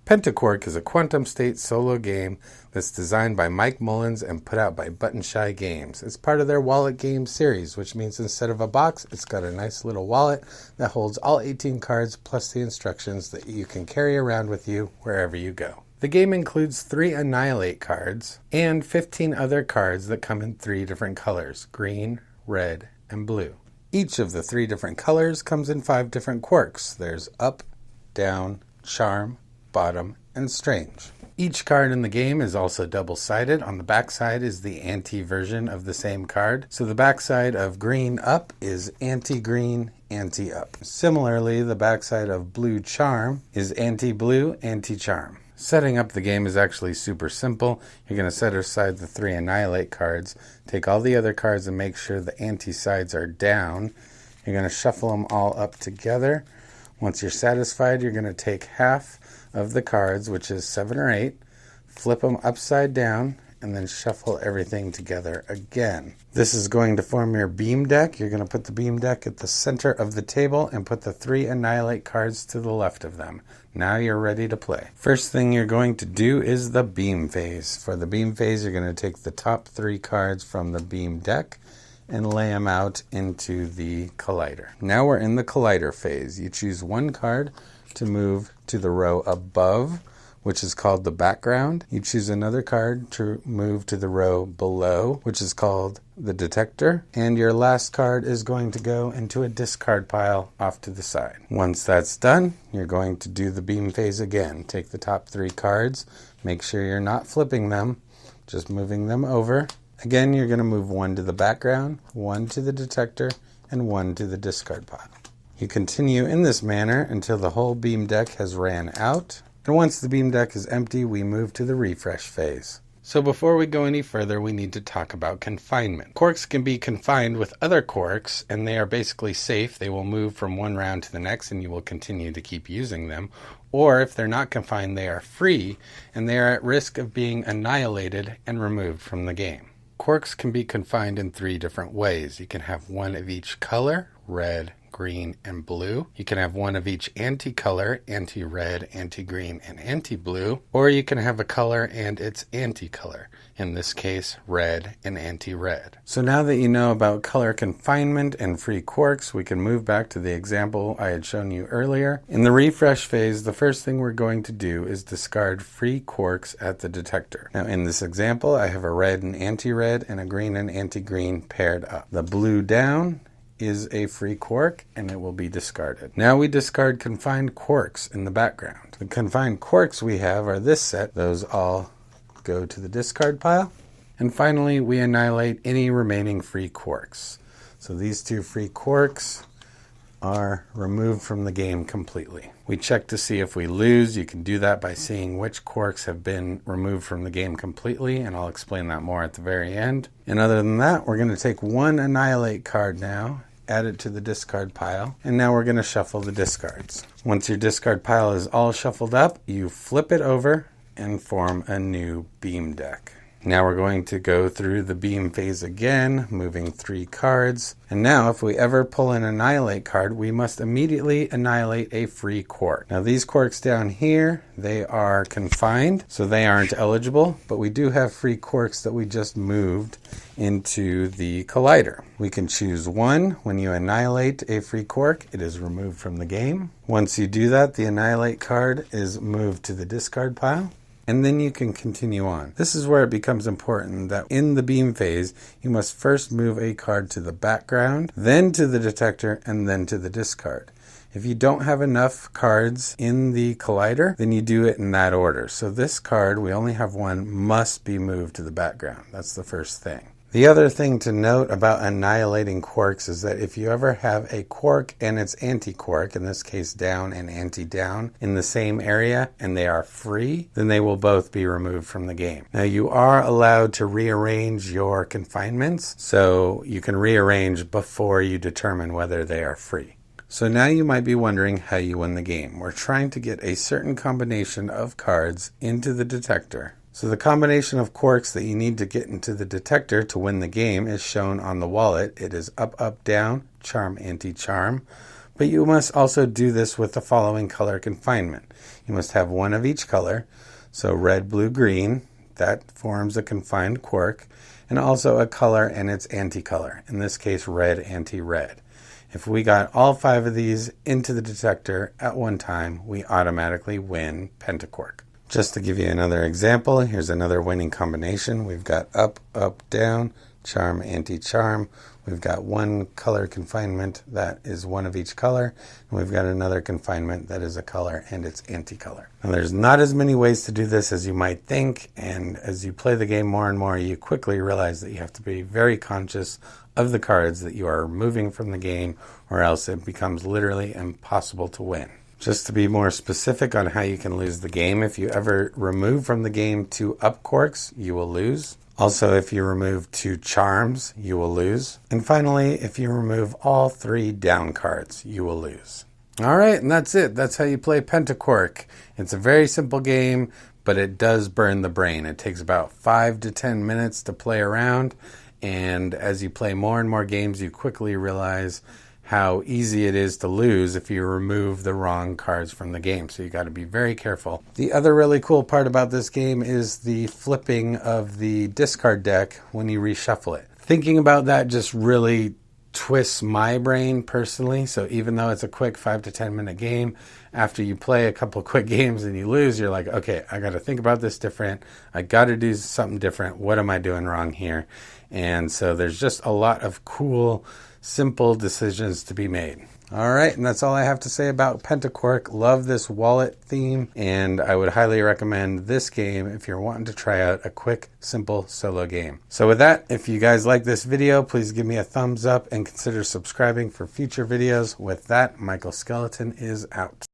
Pentaquark is a quantum state solo game that's designed by Mike Mullins and put out by Button Shy Games. It's part of their wallet game series, which means instead of a box, it's got a nice little wallet that holds all 18 cards plus the instructions that you can carry around with you wherever you go. The game includes 3 Annihilate cards and 15 other cards that come in 3 different colors: green, red, and blue. Each of the 3 different colors comes in 5 different quirks. There's up, down, charm, bottom, and strange. Each card in the game is also double-sided. On the back side is the anti-version of the same card. So the backside of green up is anti-green, anti-up. Similarly, the backside of blue charm is anti-blue, anti-charm. Setting up the game is actually super simple. You're going to set aside the 3 Annihilate cards, take all the other cards and make sure the anti-sides are down. You're going to shuffle them all up together. Once you're satisfied, you're going to take half of the cards, which is 7 or 8, flip them upside down, and then shuffle everything together again. This is going to form your beam deck. You're going to put the beam deck at the center of the table and put the 3 Annihilate cards to the left of them. Now you're ready to play. First thing you're going to do is the beam phase. For the beam phase, you're going to take the top 3 cards from the beam deck and lay them out into the collider. Now we're in the collider phase. You choose one card to move to the row above, which is called the background. You choose another card to move to the row below, which is called the detector. And your last card is going to go into a discard pile off to the side. Once that's done, you're going to do the beam phase again. Take the top 3 cards, make sure you're not flipping them, just moving them over. Again, you're going to move 1 to the background, 1 to the detector, and 1 to the discard pile. You continue in this manner until the whole beam deck has ran out. And once the beam deck is empty, we move to the refresh phase. So before we go any further, we need to talk about confinement. Quirks can be confined with other quirks, and they are basically safe. They will move from one round to the next, and you will continue to keep using them. Or if they're not confined, they are free, and they are at risk of being annihilated and removed from the game. Quirks can be confined in 3 different ways. You can have 1 of each color: red, green, and blue. You can have 1 of each anti-color: anti-red, anti-green, and anti-blue. Or you can have a color and its anti-color, in this case, red and anti-red. So now that you know about color confinement and free quirks, we can move back to the example I had shown you earlier. In the refresh phase, the first thing we're going to do is discard free quirks at the detector. Now in this example, I have a red and anti-red and a green and anti-green paired up. The blue down is a free quirk, and it will be discarded. Now we discard confined quirks in the background. The confined quirks we have are this set. Those all go to the discard pile. And finally, we annihilate any remaining free quirks. So these 2 free quirks are removed from the game completely. We check to see if we lose. You can do that by seeing which quirks have been removed from the game completely, and I'll explain that more at the very end. And other than that, we're going to take 1 Annihilate card now, add it to the discard pile, and now we're going to shuffle the discards. Once your discard pile is all shuffled up, you flip it over and form a new beam deck. Now we're going to go through the beam phase again, moving 3 cards. And now if we ever pull an Annihilate card, we must immediately annihilate a free quirk. Now these quirks down here, they are confined, so they aren't eligible, but we do have free quirks that we just moved into the collider. We can choose 1. When you annihilate a free quirk, it is removed from the game. Once you do that, the Annihilate card is moved to the discard pile. And then you can continue on. This is where it becomes important that in the beam phase, you must first move a card to the background, then to the detector, and then to the discard. If you don't have enough cards in the collider, then you do it in that order. So this card, we only have 1, must be moved to the background. That's the first thing. The other thing to note about annihilating quirks is that if you ever have a quirk and its anti-quirk, in this case down and anti-down, in the same area and they are free, then they will both be removed from the game. Now you are allowed to rearrange your confinements, so you can rearrange before you determine whether they are free. So now you might be wondering how you win the game. We're trying to get a certain combination of cards into the detector. So the combination of quirks that you need to get into the detector to win the game is shown on the wallet. It is up, up, down, charm, anti-charm, But you must also do this with the following color confinement. You must have one of each color, so red, blue, green, that forms a confined quirk, and also a color and its anti-color, in this case red, anti-red. If we got all 5 of these into the detector at one time, we automatically win Pentaquark. Just to give you another example, here's another winning combination. We've got up, up, down, charm, anti-charm. We've got one color confinement that is one of each color, and we've got another confinement that is a color and its anti-color. Now there's not as many ways to do this as you might think, and as you play the game more and more, you quickly realize that you have to be very conscious of the cards that you are removing from the game, or else it becomes literally impossible to win. Just to be more specific on how you can lose the game, if you ever remove from the game 2 up quirks, you will lose. Also, if you remove 2 charms, you will lose. And finally, if you remove all 3 down cards, you will lose. All right, and that's it. That's how you play Pentaquark. It's a very simple game, but it does burn the brain. It takes about 5 to 10 minutes to play around, and as you play more and more games, you quickly realize how easy it is to lose if you remove the wrong cards from the game. So you got to be very careful. The other really cool part about this game is the flipping of the discard deck when you reshuffle it. Thinking about that just really twists my brain personally. So even though it's a quick 5 to 10 minute game, after you play a couple quick games and you lose, you're like, okay, I got to think about this different. I got to do something different. What am I doing wrong here? And so there's just a lot of cool, simple decisions to be made. All right, and that's all I have to say about Pentaquark. Love this wallet theme, and I would highly recommend this game if you're wanting to try out a quick, simple solo game. So with that, if you guys like this video, please give me a thumbs up and consider subscribing for future videos. With that, MyklSkeleton is out.